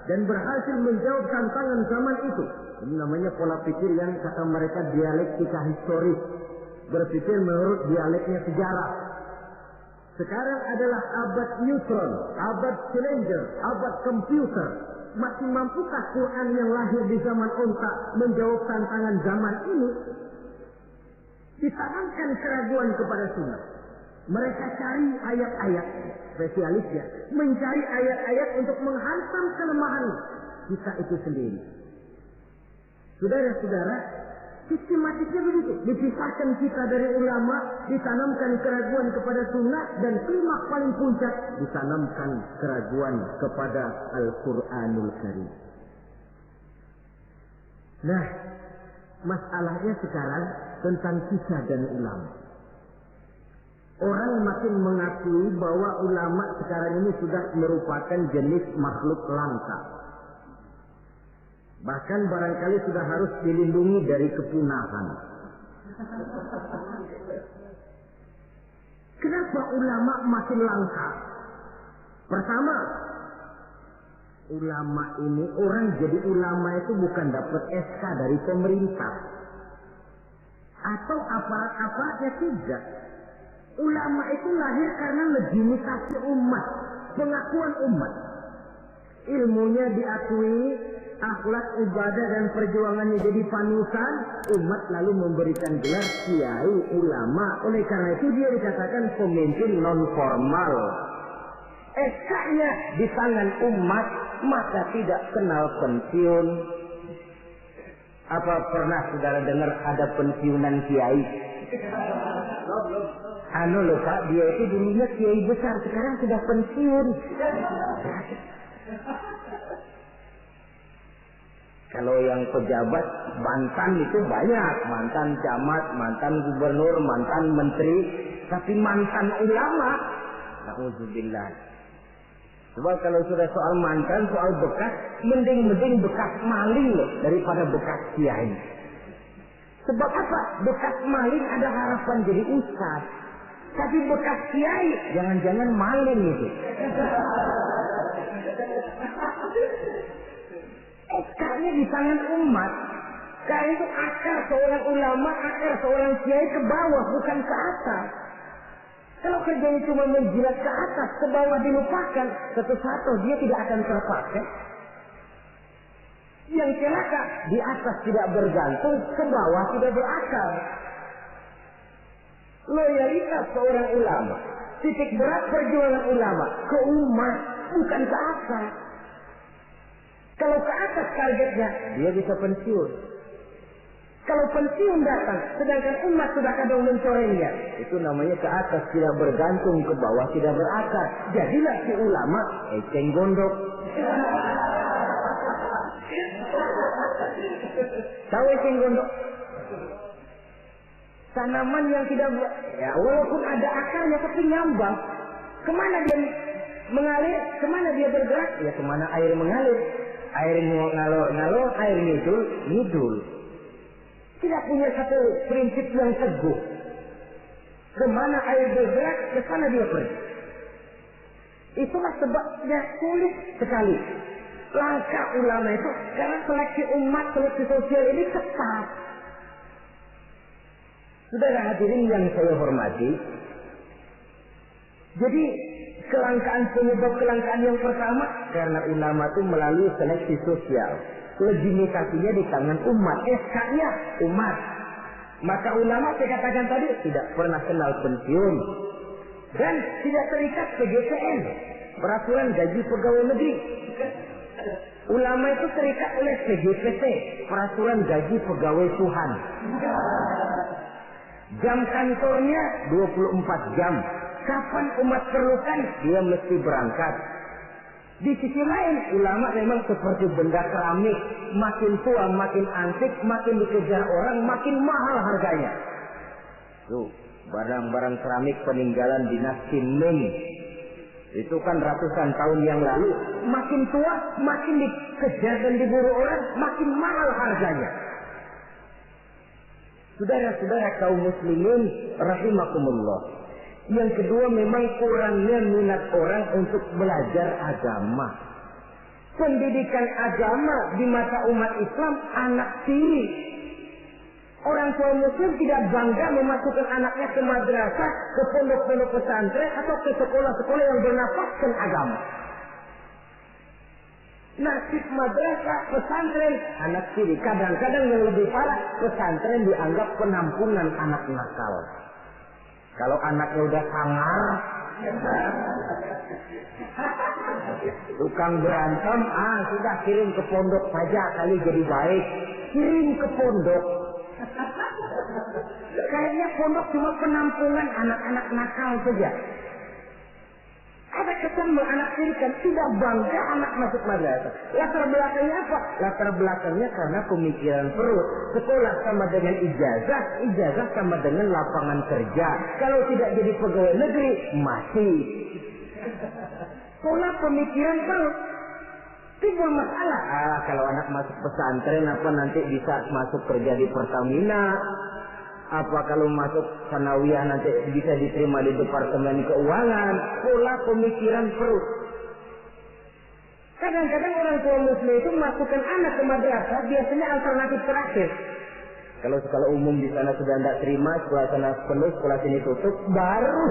dan berhasil menjawab tantangan zaman itu. Ini namanya pola pikir yang kata mereka dialektika historis, berpikir menurut dialeknya sejarah. Sekarang adalah abad neutron, abad Challenger, abad komputer. Masih mampukah Quran yang lahir di zaman onta menjawab tantangan zaman ini? Ditanamkan keraguan kepada sunnah. Mereka cari ayat-ayat, spesialisnya mencari ayat-ayat untuk menghantam kelemahan kita itu sendiri. Saudara-saudara, sistematiknya begitu. Dipisahkan kita dari ulama, ditanamkan keraguan kepada sunnah, dan klimaks paling puncak ditanamkan keraguan kepada Al-Quranul Karim. Nah, masalahnya sekarang tentang kita dan ulama. Orang makin mengakui bahwa ulama sekarang ini sudah merupakan jenis makhluk langka. Bahkan barangkali sudah harus dilindungi dari kepunahan. Kenapa ulama makin langka? Pertama, ulama ini, orang jadi ulama itu bukan dapat SK dari pemerintah atau aparat-aparatnya, tidak. Ulama itu lahir karena legitimasi umat, pengakuan umat. Ilmunya diakui, akhlak, ibadah, dan perjuangannya jadi panutan, umat lalu memberikan gelar kiai, ulama. Oleh karena itu dia dikatakan pemimpin non formal. SK-nya di tangan umat, maka tidak kenal pensiun. Apa pernah saudara dengar ada pensiunan kiai? Loh Pak, dia itu dulunya kiai besar, sekarang sudah pensiun. Kalau yang pejabat mantan itu banyak, mantan camat, mantan gubernur, mantan menteri, tapi mantan ulama, na'udzubillah. Sebab kalau sudah soal mantan, soal bekas, mending bekas maling loh daripada bekas kiai. Sebab apa? Bekas maling ada harapan jadi ustaz. Tapi bekas kiai, jangan-jangan maling itu. SK-nya di tangan umat. Karena itu akar seorang ulama, akar seorang kiai ke bawah, bukan ke atas. Kalau kerjanya cuma menjilat ke atas, ke bawah dilupakan, satu-satu dia tidak akan terpakai. Yang celaka, di atas tidak bergantung, ke bawah tidak berakar. Loyalitas seorang ulama, titik berat perjuangan ulama, ke umat, bukan ke atas. Kalau ke atas targetnya, dia bisa pensiun. Kalau pensiun datang, sedangkan umat sudah kadang mencorengnya, itu namanya ke atas tidak bergantung, ke bawah tidak berakar. Jadilah si ulama eceng gondok. Tahu eceng gondok? Tanaman yang tidak, ya walaupun ada akarnya tapi nyambang. Kemana dia mengalir? Kemana dia bergerak? Ya kemana air mengalir. Air ngalor, air ngidul. Tidak punya satu prinsip yang teguh. Kemana air bergerak, ke sana dia pergi. Itulah sebabnya sulit sekali langkah ulama itu, karena seleksi umat, seleksi sosial ini ketat. Saudara hadirin yang saya hormati, jadi penyebab kelangkaan yang pertama karena ulama itu melalui seleksi sosial. Legitimasinya di tangan umat, SK-nya umat. Maka ulama saya katakan tadi tidak pernah kenal pensiun dan tidak terikat PGPN, peraturan gaji pegawai negeri. Ulama itu terikat oleh PGPT, peraturan gaji pegawai Tuhan. Jam kantornya 24 jam. Kapan umat perlukan, dia mesti berangkat. Di sisi lain, ulama memang seperti benda keramik. Makin tua, makin antik, makin dikejar orang, makin mahal harganya. Tuh, barang-barang keramik peninggalan dinasti Ming. Itu kan ratusan tahun yang lalu. Makin tua, makin dikejar dan diburu orang, makin mahal harganya. Saudara-saudara kaum muslimin rahimakumullah. Yang kedua memang kurangnya minat orang untuk belajar agama. Pendidikan agama di mata umat Islam anak tiri. Orang tua muslim tidak bangga memasukkan anaknya ke madrasah, ke pondok-pondok pesantren atau ke sekolah-sekolah yang bernafaskan agama. Nasib madrasah, pesantren, anak tiri. Kadang-kadang yang lebih parah, pesantren dianggap penampungan anak nakal. Kalau anaknya udah sangar, tukang berantem, sudah kirim ke pondok saja kali jadi baik. Kirim ke pondok. Kayaknya pondok cuma penampungan anak-anak nakal saja. Ada kesan anak tiri kan tidak bangga anak masuk madrasah. Latar belakangnya apa? Latar belakangnya karena pemikiran perut. Sekolah sama dengan ijazah, ijazah sama dengan lapangan kerja. Kalau tidak jadi pegawai negeri, mati. Pola pemikiran perut. Timbul masalah. Kalau anak masuk pesantren apa nanti bisa masuk kerja di Pertamina? Apa kalau masuk sanawiyah nanti bisa diterima di Departemen Keuangan? Pola pemikiran perut. Kadang-kadang orang tua muslim itu masukkan anak ke madrasah biasanya alternatif terakhir. Kalau sekolah umum di sana sudah tidak terima, sekolah sana penuh, sekolah sini tutup, baru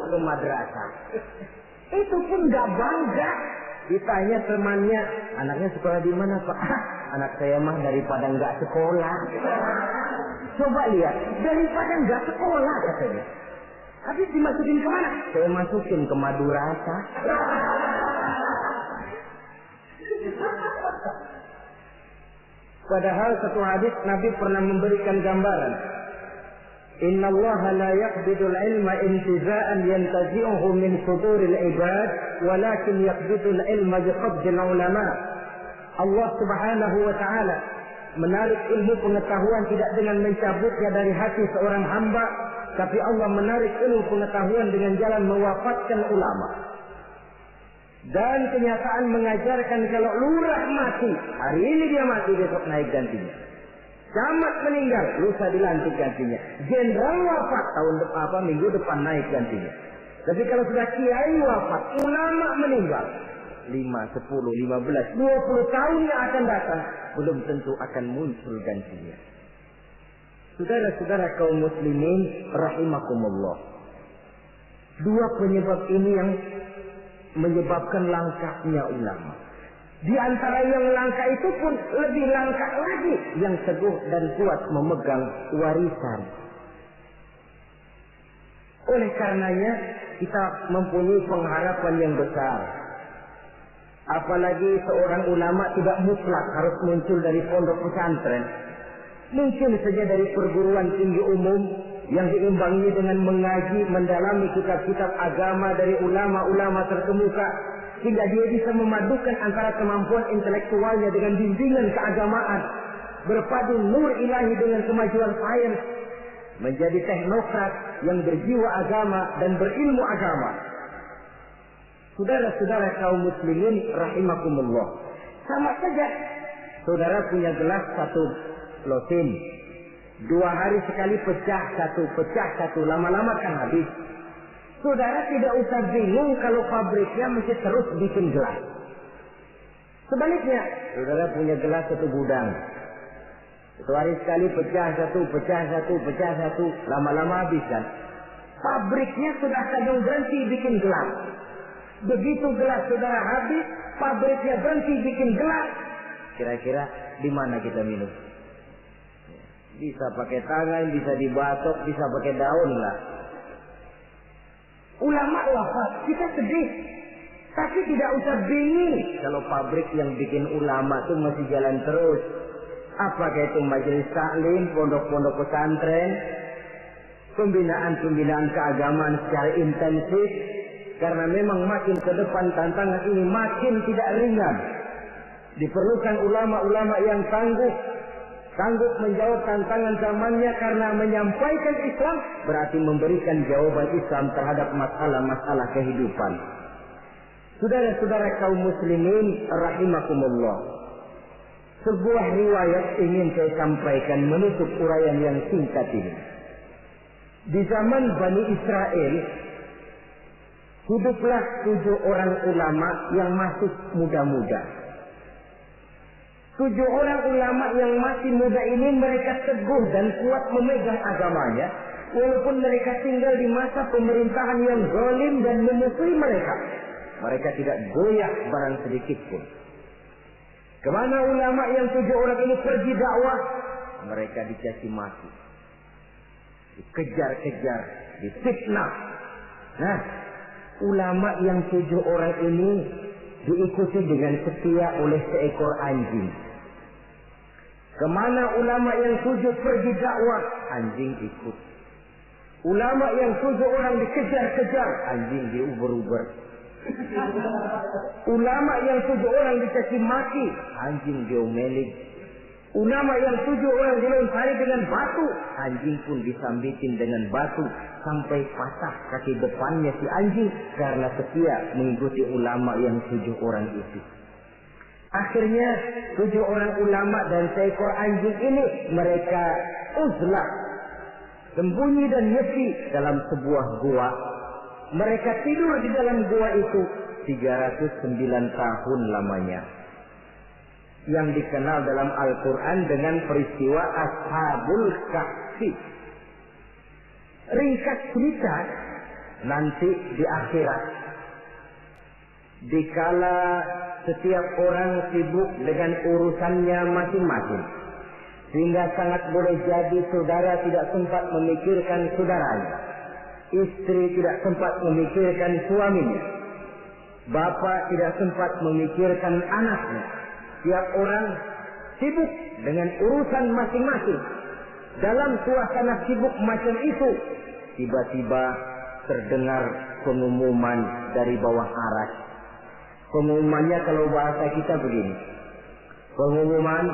ke madrasah. Itu pun nggak bangga. Ditanya temannya, anaknya sekolah di mana Pak? Anak saya mah daripada nggak sekolah. Coba lihat, daripada nggak sekolah katanya. Habis dimasukin kemana? Saya masukin ke madrasah. Padahal satu hadis Nabi pernah memberikan gambaran. Inna Allah la yaqbidul ilma intiza'an yantazi'uhu min suduril ibad, walakin yaqbidul ilma biqabdil ulama. Allah Subhanahu wa ta'ala menarik ilmu pengetahuan tidak dengan mencabutnya dari hati seorang hamba, tapi Allah menarik ilmu pengetahuan dengan jalan mewafatkan ulama. Dan kenyataan mengajarkan kalau lurah mati, hari ini dia mati, besok naik gantinya. Camat meninggal, lusa dilantik gantinya. Jenderal wafat, minggu depan naik gantinya. Tapi kalau sudah kiai wafat, ulama meninggal, 5, 10, 15, 20 tahun yang akan datang, belum tentu akan muncul gantinya. Saudara-saudara kaum muslimin rahimakumullah. Dua penyebab ini yang menyebabkan langkahnya ulama. Di antara yang langka itu pun lebih langka lagi yang teguh dan kuat memegang warisan. Oleh karenanya kita mempunyai pengharapan yang besar. Apalagi seorang ulama tidak mutlak harus muncul dari pondok pesantren. Mungkin saja dari perguruan tinggi umum yang diimbangi dengan mengaji, mendalami kitab-kitab agama dari ulama-ulama terkemuka, sehingga dia bisa memadukan antara kemampuan intelektualnya dengan bimbingan keagamaan, berpadu nur ilahi dengan kemajuan sains, menjadi teknokrat yang berjiwa agama dan berilmu agama. Saudara-saudara kaum muslimin rahimakumullah, sama saja saudara punya gelas satu lotin, 2 hari sekali pecah satu, lama-lama kan habis. Saudara tidak usah bingung kalau pabriknya mesti terus bikin gelas. Sebaliknya, saudara punya gelas satu gudang, 1 hari sekali pecah satu, lama-lama habis kan. Pabriknya sudah kadang berhenti bikin gelas. Begitu gelas saudara habis, pabriknya berhenti bikin gelas. Kira-kira di mana kita minum? Bisa pakai tangan, bisa dibatok, bisa pakai daun lah. Ulama wafat, kita sedih. Tapi tidak usah bingung kalau pabrik yang bikin ulama itu masih jalan terus. Apakah itu majelis taklim, pondok-pondok pesantren, pembinaan keagamaan secara intensif. Karena memang makin ke depan tantangan ini makin tidak ringan. Diperlukan ulama-ulama yang sanggup menjawab tantangan zamannya, karena menyampaikan Islam berarti memberikan jawaban Islam terhadap masalah-masalah kehidupan. Saudara-saudara kaum muslimin rahimakumullah. Sebuah riwayat ingin saya sampaikan menutup uraian yang singkat ini. Di zaman Bani Israel, hiduplah 7 orang ulama yang masih muda-muda. 7 orang ulama yang masih muda ini mereka teguh dan kuat memegang agamanya, walaupun mereka tinggal di masa pemerintahan yang zalim dan memusuhi mereka. Mereka tidak goyah barang sedikit pun. Kemana ulama yang 7 orang ini pergi dakwah, mereka dicaci maki, dikejar-kejar, difitnah. Nah, ulama yang 7 orang ini diikuti dengan setia oleh seekor anjing. Kemana ulama yang 7 pergi dakwah, anjing ikut. Ulama yang 7 orang dikejar-kejar, anjing diuber-uber. Ulama yang 7 orang dicaci maki, anjing diomelin. Ulama yang 7 orang dilontari dengan batu, anjing pun disambitin dengan batu sampai patah kaki depannya si anjing karena setia mengikuti ulama yang 7 orang itu. Akhirnya 7 orang ulama dan seekor anjing ini mereka uzlah, sembunyi dan nyepi dalam sebuah gua. Mereka tidur di dalam gua itu 309 tahun lamanya, yang dikenal dalam Al-Quran dengan peristiwa Ashabul Kahfi. Ringkas cerita, nanti di akhirat, dikala setiap orang sibuk dengan urusannya masing-masing, sehingga sangat boleh jadi saudara tidak sempat memikirkan saudaranya, istri tidak sempat memikirkan suaminya, bapak tidak sempat memikirkan anaknya. Tiap orang sibuk dengan urusan masing-masing. Dalam suasana sibuk macam itu, tiba-tiba terdengar pengumuman dari bawah aras. Pengumumannya kalau bahasa kita begini. Pengumuman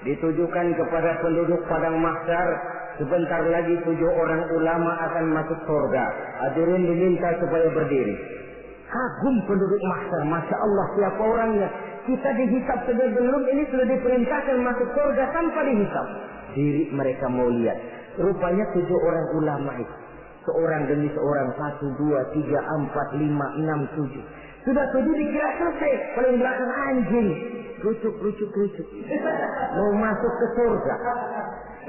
ditujukan kepada penduduk padang mahsyar, sebentar lagi 7 orang ulama akan masuk surga. Hadirin diminta supaya berdiri. Kagum penduduk mahsyar, Masya Allah siapa orangnya. Kita dihisab saja belum, ini sudah diperintahkan masuk surga tanpa dihisab. Diri mereka mau lihat. Rupanya 7 orang ulama itu. Seorang demi seorang, 1, 2, 3, 4, 5, 6, 7. Sudah 7 dikira selesai. Paling belakang anjing. Rucuk. Mau masuk ke surga.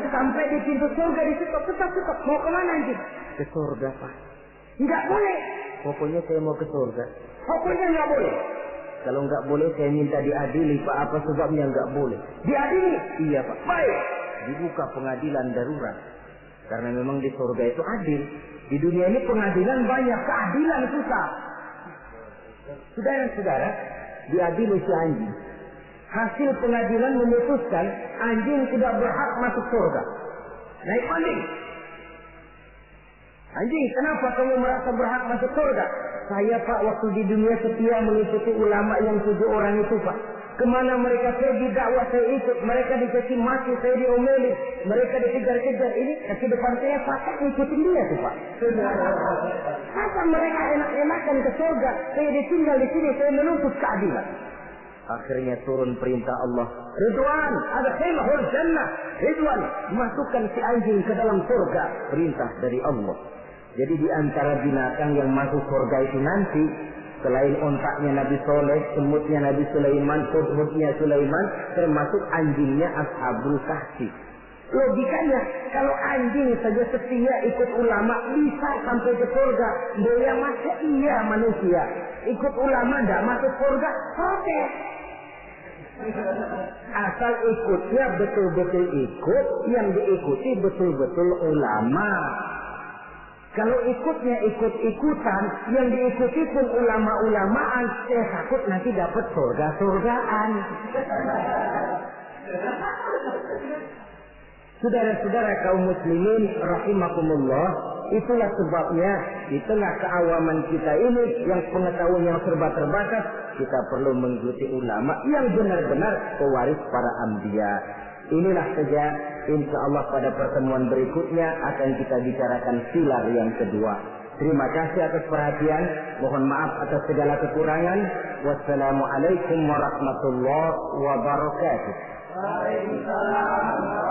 Sampai di pintu surga stop. Mau kemana anjing? Ke surga, Pak. Enggak boleh. Pokoknya saya mau ke surga. Pokoknya enggak boleh. Kalau enggak boleh saya minta diadili, Pak. Apa sebabnya enggak boleh? Diadili? Iya, Pak. Baik. Dibuka pengadilan darurat. Karena memang di surga itu adil. Di dunia ini pengadilan banyak, keadilan susah. Saudara-saudara, diadili si anjing. Hasil pengadilan memutuskan anjing tidak berhak masuk surga. Naik banding. Anjing, kenapa kamu merasa berhak masuk surga? Saya, Pak, waktu di dunia setia mengikuti ulama yang 7 orang itu, Pak. Kemana mereka pergi dakwah saya ikut. Mereka dikasih mati, saya diomeli. Mereka dikejar-kejar. Ini kaki depan saya patah ngikutin dia tuh, Pak. Masa mereka enak-enakan ke surga, saya ditinggal di sini, saya menuntut keadilan. Akhirnya turun perintah Allah. Ridwan, ada khilahul jannah. Ridwan, masukkan si anjing ke dalam surga. Perintah dari Allah. Jadi di antara binatang yang masuk surga itu nanti, selain ontaknya Nabi Soleh, semutnya Nabi Sulaiman, hudhudnya Sulaiman, termasuk anjingnya Ashabul Kahfi. Logikanya, kalau anjing saja setia ikut ulama bisa sampai ke surga, dia masa iya manusia ikut ulama tidak masuk surga, protes. Asal ikutnya betul-betul ikut, yang diikuti betul-betul ulama. Kalau ikutnya ikut-ikutan, yang diikuti pun ulama-ulamaan, saya takut nanti dapat surga-surgaan. Saudara-saudara kaum muslimin rahimakumullah, itulah sebabnya di tengah keawaman kita ini yang pengetahuan yang serba terbatas, kita perlu mengikuti ulama yang benar-benar pewaris para anbiya. Inilah saja, insya Allah pada pertemuan berikutnya akan kita bicarakan pilar yang kedua. Terima kasih atas perhatian. Mohon maaf atas segala kekurangan. Wassalamualaikum warahmatullahi wabarakatuh. Waalaikumsalam.